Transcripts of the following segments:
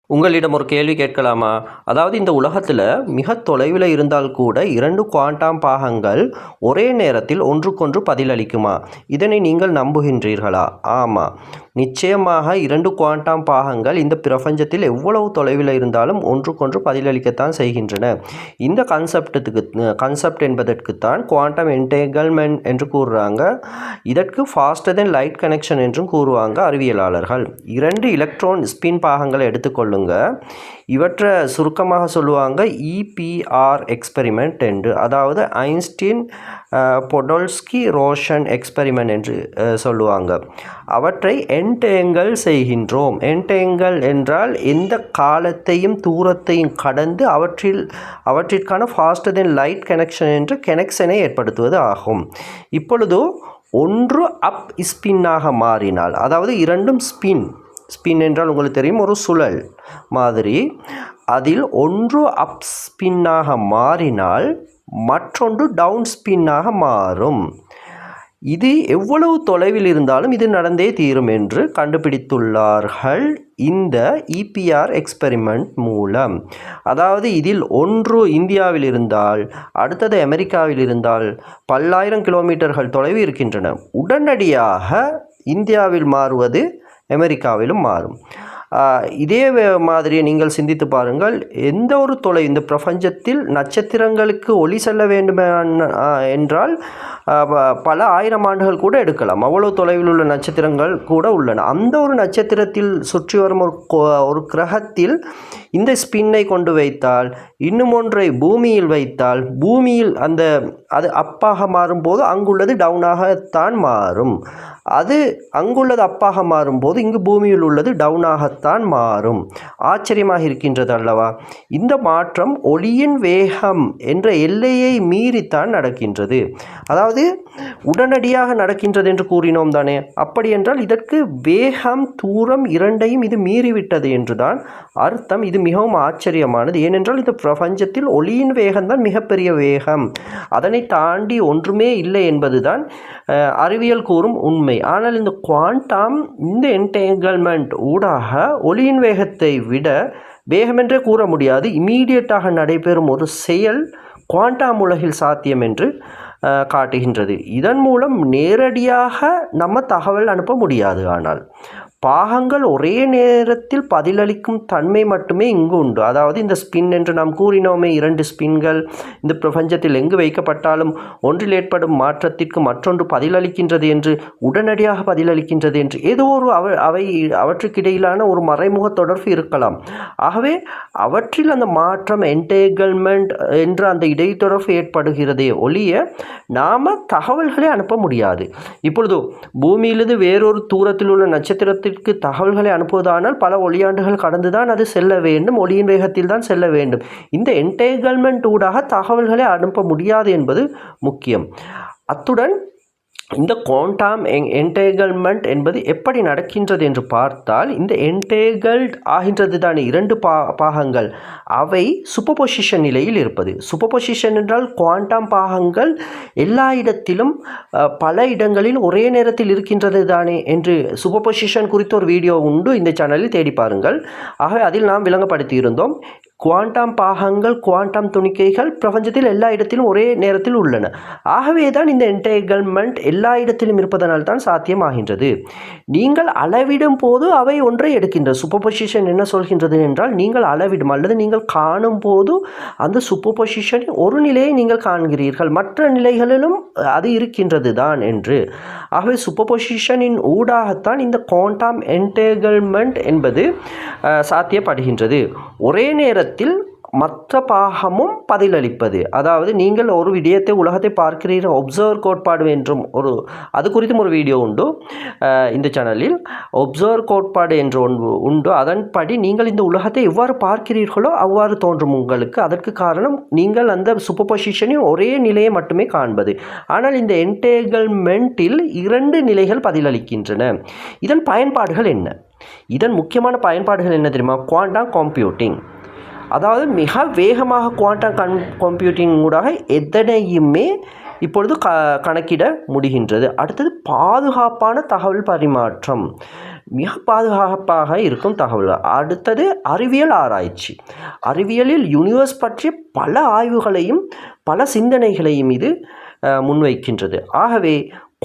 உங்களிடம் ஒரு கேள்வி கேட்கலாமா? அதாவது இந்த உலகத்தில் மிக தொலைவில் இருந்தால் கூட 2 குவாண்டம் பாகங்கள் ஒரே நேரத்தில் ஒன்றுக்கொன்று பதிலளிக்குமா? இதனை நீங்கள் நம்புகின்றீர்களா? ஆமாம், நிச்சயமாக 2 குவாண்டம் பாகங்கள் இந்த பிரபஞ்சத்தில் எவ்வளவு தொலைவில் இருந்தாலும் ஒன்றுக்கொன்று பதிலளிக்கத்தான் செய்கின்றன. இந்த கன்செப்ட் என்பதற்குத்தான் குவாண்டம் என்டேங்கிள்மெண்ட் என்று கூறுறாங்க. இதற்கு ஃபாஸ்டர் தென் லைட் கனெக்ஷன் என்றும் கூறுவாங்க அறிவியலாளர்கள். 2 எலக்ட்ரான் ஸ்பின் பாகங்களை எடுத்துக்கொள்ளுங்க. இவற்றை சுருக்கமாக சொல்லுவாங்க இபிஆர் எக்ஸ்பெரிமெண்ட் என்று, அதாவது ஐன்ஸ்டீன் பொடோல்ஸ்கி ரோஷன் எக்ஸ்பெரிமெண்ட் என்று சொல்லுவாங்க. அவற்றை என்டேங்கிள் செய்கின்றோம். என்டேங்கிள் என்றால் எந்த காலத்தையும் தூரத்தையும் கடந்து அவற்றிற்கான ஃபாஸ்டர் தென் லைட் கனெக்ஷன் என்ற கனெக்ஷனை ஏற்படுத்துவது ஆகும். இப்பொழுது ஒன்று அப் ஸ்பின்னாக மாறினால், அதாவது இரண்டும் ஸ்பின் என்றால் உங்களுக்கு தெரியும், ஒரு சுழல் மாதிரி, அதில் ஒன்று அப் ஸ்பின்னாக மாறினால் மற்றொன்று டவுன் ஸ்பின்னாக மாறும். இது எவ்வளவு தொலைவில் இருந்தாலும் இது நடந்தே தீரும் என்று கண்டுபிடித்துள்ளார்கள் இந்த இபிஆர் எக்ஸ்பெரிமெண்ட் மூலம். அதாவது இதில் ஒன்று இந்தியாவில் இருந்தால் அடுத்தது அமெரிக்காவில் இருந்தால் பல்லாயிரம் கிலோமீட்டர்கள் தொலைவு இருக்கின்றன. உடனடியாக இந்தியாவில் மாறுவது அமெரிக்காவிலும் மாறும். இதே மாதிரி நீங்கள் சிந்தித்து பாருங்கள். எந்த ஒரு இந்த பிரபஞ்சத்தில் நட்சத்திரங்களுக்கு ஒளி செல்ல வேண்டும் என்றால் பல ஆயிரம் ஆண்டுகள் கூட எடுக்கலாம். அவ்வளவு தொலைவில் உள்ள நட்சத்திரங்கள் கூட உள்ளன. அந்த ஒரு நட்சத்திரத்தில் சுற்றி வரும் ஒரு கிரகத்தில் இந்த ஸ்பின்னை கொண்டு வைத்தால், இன்னும் ஒன்றை பூமியில் வைத்தால், பூமியில் அது அப்பாக மாறும்போது அங்குள்ளது டவுனாகத்தான் மாறும். அது அங்குள்ளது அப்பாக மாறும்போது இங்கு பூமியில் உள்ளது டவுனாகத்தான் மாறும். ஆச்சரியமாக இருக்கின்றது அல்லவா? இந்த மாற்றம் ஒளியின் வேகம் என்ற எல்லையை மீறித்தான் நடக்கின்றது. அதாவது உடனடியாக நடக்கின்றது என்று கூறினோம் தானே? அப்படி என்றால் இதற்கு வேகம், தூரம் இரண்டையும் இது மீறிவிட்டது என்றுதான் அர்த்தம். இது மிகவும் ஆச்சரியமானது. ஏனென்றால் இந்த பிரபஞ்சத்தில் ஒளியின் வேகம்தான் மிகப்பெரிய வேகம். அதனை தாண்டி ஒன்றுமே இல்லை என்பதுதான் அறிவியல் கூறும் உண்மை. ஆனால் இந்த குவாண்டம், இந்த என்டேங்கிள்மெண்ட் ஊடாக ஒளியின் வேகத்தை விட வேகமென்றே கூற முடியாது, இமீடியட்டாக நடைபெறும் ஒரு செயல் குவாண்டம் உலகில் சாத்தியம் என்று காட்டுகின்றது. இதன் மூலம் நேரடியாக நம்ம தகவல் அனுப்ப முடியாது. ஆனால் பாகங்கள் ஒரே நேரத்தில் பதிலளிக்கும் தன்மை மட்டுமே இங்கு உண்டு. அதாவது இந்த ஸ்பின் என்று நாம் கூறினோமே, 2 ஸ்பின்கள் இந்த பிரபஞ்சத்தில் எங்கு வைக்கப்பட்டாலும் ஒன்றில் ஏற்படும் மாற்றத்திற்கு மற்றொன்று பதிலளிக்கின்றது என்று, உடனடியாக பதிலளிக்கின்றது என்று, ஏதோ ஒரு அவற்றுக்கிடையிலான ஒரு மறைமுக தொடர்பு இருக்கலாம். ஆகவே அவற்றில் அந்த மாற்றம், என்டேங்கிள்மெண்ட் என்ற அந்த இடைத்தொடர்பு ஏற்படுகிறதே ஒழிய நாம் தகவல்களை அனுப்ப முடியாது. இப்பொழுது பூமியிலிருந்து வேறொரு தூரத்தில் உள்ள நட்சத்திரத்தில் தகவல்களை அனுப்புவதானால் பல ஒளியாண்டுகள் கடந்துதான் அது செல்ல வேண்டும், ஒளியின் வேகத்தில் தான் செல்ல வேண்டும். இந்த என்டேங்கிள்மெண்ட் ஊடாக தகவல்களை அனுப்ப முடியாது என்பது முக்கியம். அத்துடன் இந்த குவாண்டம் என்டேங்கிள்மெண்ட் என்பது எப்படி நடக்கின்றது என்று பார்த்தால், இந்த என்டேங்கிள்ட் ஆகின்றது தானே 2 பாகங்கள், அவை சூப்பர்பொசிஷன் நிலையில் இருப்பது. சூப்பர்பொசிஷன் என்றால் குவாண்டம் பாகங்கள் எல்லா இடத்திலும் பல இடங்களில் ஒரே நேரத்தில் இருக்கின்றது தானே என்று சூப்பர்பொசிஷன் குறித்த ஒரு வீடியோ உண்டு, இந்த சேனலில் தேடி பாருங்கள். ஆகவே அதில் நாம் விளங்கப்படுத்தி இருந்தோம். குவாண்டம் பாகங்கள், குவாண்டம் துணிக்கைகள் பிரபஞ்சத்தில் எல்லா இடத்திலும் ஒரே நேரத்தில் உள்ளன. ஆகவே தான் இந்த என்டேங்கிள்மெண்ட் எல்லா இடத்திலும் இருப்பதனால் தான் சாத்தியமாகின்றது. நீங்கள் அளவிடும் போது அவை ஒன்றை எடுக்கின்றது. சூப்பர்பொசிஷன் என்ன சொல்கின்றது என்றால், நீங்கள் அளவிடும் அல்லது நீங்கள் காணும் போது அந்த சூப்பர்பொசிஷன் ஒரு நிலையை நீங்கள் காண்கிறீர்கள், மற்ற நிலைகளிலும் அது இருக்கின்றது தான் என்று. ஆகவே சூப்பர்பொசிஷனின் ஊடாகத்தான் இந்த குவாண்டம் என்டேங்கிள்மெண்ட் என்பது சாத்தியப்படுகின்றது. ஒரே நேரத்தில் மற்ற பாகமும் பதிலளிப்பது. அதாவது நீங்கள் ஒரு விடயத்தை, உலகத்தை பார்க்கிறீர்கள், ஒப்சர்வர் கோட்பாடு என்றும் அது குறித்தும் ஒரு வீடியோ உண்டு இந்த சேனலில். ஒப்சர்வர் கோட்பாடு என்று ஒன்று உண்டு. அதன்படி நீங்கள் இந்த உலகத்தை எவ்வாறு பார்க்கிறீர்களோ அவ்வாறு தோன்றும் உங்களுக்கு. அதற்கு காரணம் நீங்கள் அந்த சூப்பர்பொசிஷனின் ஒரே நிலையை மட்டுமே காண்பது. ஆனால் இந்த என்டேங்கிள்மெண்ட்டில் 2 நிலைகள் பதிலளிக்கின்றன. இதன் பயன்பாடுகள் என்ன? இதன் முக்கியமான பயன்பாடுகள் என்ன தெரியுமா? Quantum computing. அதாவது மிக வேகமாக குவாண்டம் கம்ப்யூட்டிங் ஊடாக எதனையுமே இப்பொழுது கணக்கிட முடிகின்றது. அடுத்தது பாதுகாப்பான தகவல் பரிமாற்றம். மிக பாதுகாப்பாக இருக்கும் தகவல்கள். அடுத்தது அறிவியல் ஆராய்ச்சி. அறிவியலில் யூனிவர்ஸ் பற்றிய பல ஆய்வுகளையும் பல சிந்தனைகளையும் இது முன்வைக்கின்றது. ஆகவே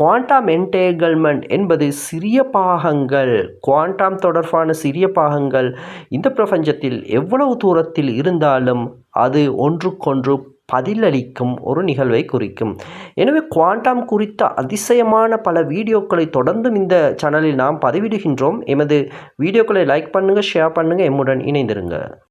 குவாண்டம் என்டேங்கிள்மெண்ட் என்பது சிறிய பாகங்கள், குவாண்டம் தொடர்பான சிறிய பாகங்கள் இந்த பிரபஞ்சத்தில் எவ்வளவு தூரத்தில் இருந்தாலும் அது ஒன்றுக்கொன்று பதிலளிக்கும் ஒரு நிகழ்வை குறிக்கும். எனவே குவாண்டம் குறித்த அதிசயமான பல வீடியோக்களை தொடர்ந்தும் இந்த சேனலில் நாம் பதிவிடுகின்றோம். எமது வீடியோக்களை லைக் பண்ணுங்கள், ஷேர் பண்ணுங்கள், எம்முடன் இணைந்திருங்க.